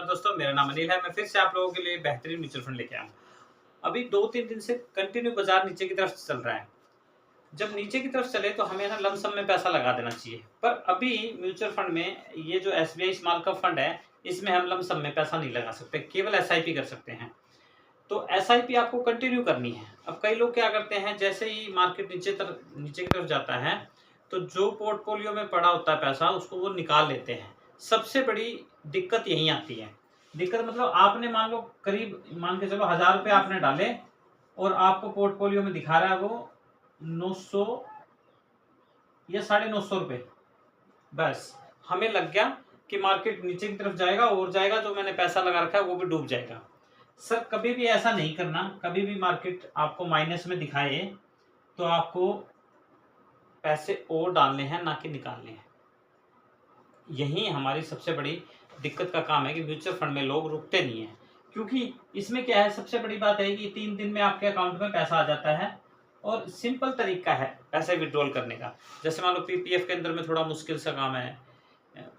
नमस्कार दोस्तों, मेरा नाम अनिल है। मैं फिर से आप लोगों के लिए बेहतरीन म्यूचुअल फंड लेके आया हूँ। अभी 2-3 दिन से कंटिन्यू बाजार नीचे की तरफ चल रहा है। जब नीचे की तरफ चले तो हमें ना लमसम में पैसा लगा देना चाहिए। पर अभी म्यूचुअल फंड में ये जो एसबीआई स्मॉल कैप फंड है, इसमें हम लमसम में पैसा नहीं लगा सकते, केवल एसआईपी कर सकते हैं। तो एसआईपी आपको कंटिन्यू करनी है। अब कई लोग क्या करते हैं, जैसे ही मार्केट नीचे की तरफ जाता है, तो जो पोर्टफोलियो में पड़ा होता है पैसा उसको वो निकाल लेते हैं। सबसे बड़ी दिक्कत यहीं आती है। दिक्कत मतलब आपने मान लो करीब मान के चलो 1000 रुपये आपने डाले और आपको पोर्टफोलियो में दिखा रहा है वो 900 या 950 रुपये। बस हमें लग गया कि मार्केट नीचे की तरफ जाएगा और जाएगा, जो मैंने पैसा लगा रखा है वो भी डूब जाएगा। सर कभी भी ऐसा नहीं करना। कभी भी मार्केट आपको माइनस में दिखाए तो आपको पैसे और डालने हैं, ना कि निकालने हैं। यही हमारी सबसे बड़ी दिक्कत का काम है कि म्यूचुअल फंड में लोग रुकते नहीं हैं। क्योंकि इसमें क्या है, सबसे बड़ी बात है कि 3 दिन में आपके अकाउंट में पैसा आ जाता है और सिंपल तरीका है पैसे विड्रॉल करने का। जैसे मान लो पीपीएफ के अंदर में थोड़ा मुश्किल सा काम है,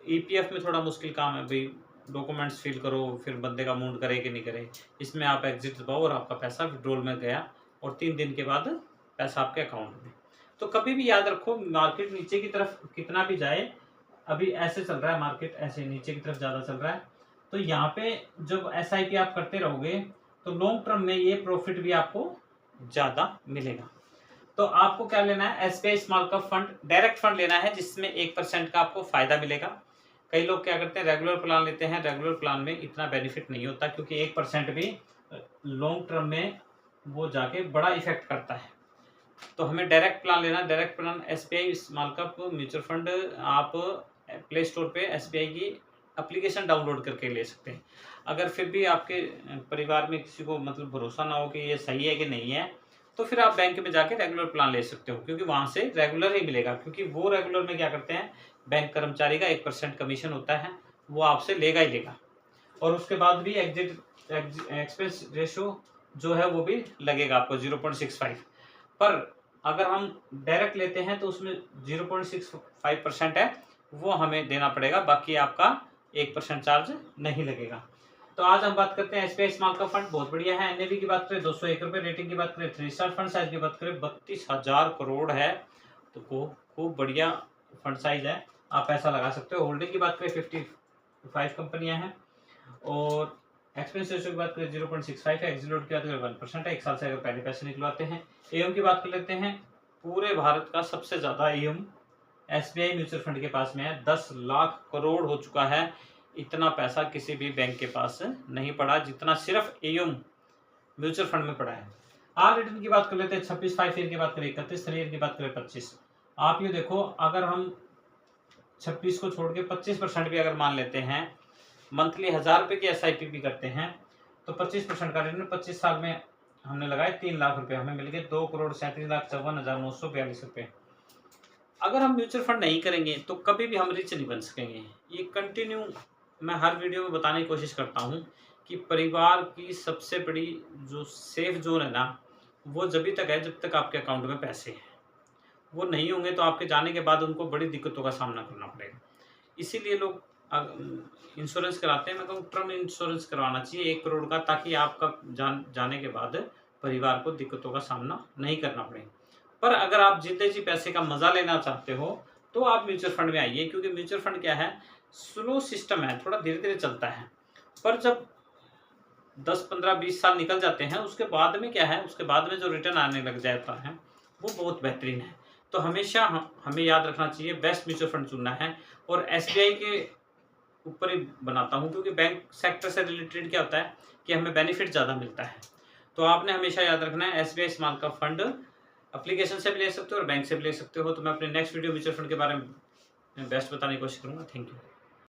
ईपीएफ में थोड़ा मुश्किल काम है, भाई डॉक्यूमेंट्स फिल करो, फिर बंदे का मूड करे कि नहीं करे। इसमें आप एग्जिट दबाओ और आपका पैसा विड्रॉल में गया और 3 दिन के बाद पैसा आपके अकाउंट में। तो कभी भी याद रखो, मार्केट नीचे की तरफ कितना भी जाए, अभी ऐसे चल रहा है मार्केट, ऐसे नीचे की तरफ ज़्यादा चल रहा है, तो यहाँ पे जब एसआईपी आप करते रहोगे तो लॉन्ग टर्म में ये प्रॉफिट भी आपको ज़्यादा मिलेगा। तो आपको क्या लेना है, SBI small cap fund direct fund लेना है, जिसमें 1% का आपको फायदा मिलेगा। कई लोग क्या करते हैं, रेगुलर प्लान लेते हैं। रेगुलर प्लान में इतना बेनिफिट नहीं होता, क्योंकि 1% भी लॉन्ग टर्म में वो जाके बड़ा इफेक्ट करता है। तो हमें डायरेक्ट प्लान लेना। Direct plan SBI small cap mutual fund आप प्ले स्टोर पे एसबीआई की एप्लीकेशन डाउनलोड करके ले सकते हैं। अगर फिर भी आपके परिवार में किसी को मतलब भरोसा ना हो कि ये सही है कि नहीं है, तो फिर आप बैंक में जाके रेगुलर प्लान ले सकते हो, क्योंकि वहाँ से रेगुलर ही मिलेगा। क्योंकि वो रेगुलर में क्या करते हैं, बैंक कर्मचारी का 1% कमीशन होता है, वो आपसे लेगा ही लेगा। और उसके बाद भी एक्सपेंस रेशो जो है वो भी लगेगा आपको 0.65। पर अगर हम डायरेक्ट लेते हैं तो उसमें 0.65% है, वो हमें देना पड़ेगा। बाकी आपका 1% चार्ज नहीं लगेगा। तो आज हम बात करते हैं एसबीआई स्मॉल कैप फंड। बहुत बढ़िया है। एनएवी की बात करें 201 रुपये, रेटिंग की बात करें 3 स्टार, फंड साइज की बात करें 32,000 करोड़ है। तो खूब बढ़िया फंड साइज है, आप पैसा लगा सकते हो। होल्डिंग की बात करें 55 कंपनियां हैं और एक्सपेंस रेशियो की बात करें 0.65 है। एग्जिट की बात करें 1% है। 1 साल से अगर पहले पैसे निकलवाते हैं। एम की बात कर लेते हैं, पूरे भारत का सबसे ज्यादा एम एसबीआई म्यूचुअल फंड के पास में है। 10 लाख करोड़ हो चुका है। इतना पैसा किसी भी बैंक के पास नहीं पड़ा जितना सिर्फ एम म्यूचुअल फंड में पड़ा है। आर रिटर्न की बात कर लेते हैं 26, 5 ईयर की बात करें 31, 3 ईयर की बात करें 25। आप ये देखो, अगर हम 26 को छोड़ के 25% भी अगर मान लेते हैं, मंथली 1000 रुपये की एसआईपी भी करते हैं, तो 25% का रिटर्न 25 साल में हमने लगाए 3 लाख रुपए, हमें मिल गए 2,37,54,942 रुपये। अगर हम म्यूचुअल फंड नहीं करेंगे तो कभी भी हम रिच नहीं बन सकेंगे। ये कंटिन्यू मैं हर वीडियो में बताने की कोशिश करता हूँ कि परिवार की सबसे बड़ी जो सेफ जोन है ना, वो जब तक है जब तक आपके अकाउंट में पैसे हैं। वो नहीं होंगे तो आपके जाने के बाद उनको बड़ी दिक्कतों का सामना करना पड़ेगा। इसीलिए लोग इंश्योरेंस कराते हैं। मैं कहूँ टर्म इंश्योरेंस करवाना चाहिए 1 करोड़ का, ताकि आपका जाने के बाद परिवार को दिक्कतों का सामना नहीं करना पड़े। पर अगर आप जिंदगी जी पैसे का मजा लेना चाहते हो तो आप म्यूचुअल फंड में आइए, क्योंकि म्यूचुअल फंड क्या है, स्लो सिस्टम है, थोड़ा धीरे धीरे चलता है। पर जब 10, 15, 20 साल निकल जाते हैं, उसके बाद में क्या है, उसके बाद में जो रिटर्न आने लग जाता है वो बहुत बेहतरीन है। तो हमेशा हमें याद रखना चाहिए बेस्ट म्यूचुअल फंड चुनना है। और एसबीआई के ऊपर ही बनाता हूँ, क्योंकि बैंक सेक्टर से रिलेटेड क्या होता है कि हमें बेनिफिट ज़्यादा मिलता है। तो आपने हमेशा याद रखना है, SBI small cap fund application से भी ले सकते हो और बैंक से भी ले सकते हो। तो मैं अपने नेक्स्ट वीडियो म्यूचुअल फंड के बारे में बेस्ट बताने की कोशिश करूँगा। Thank you.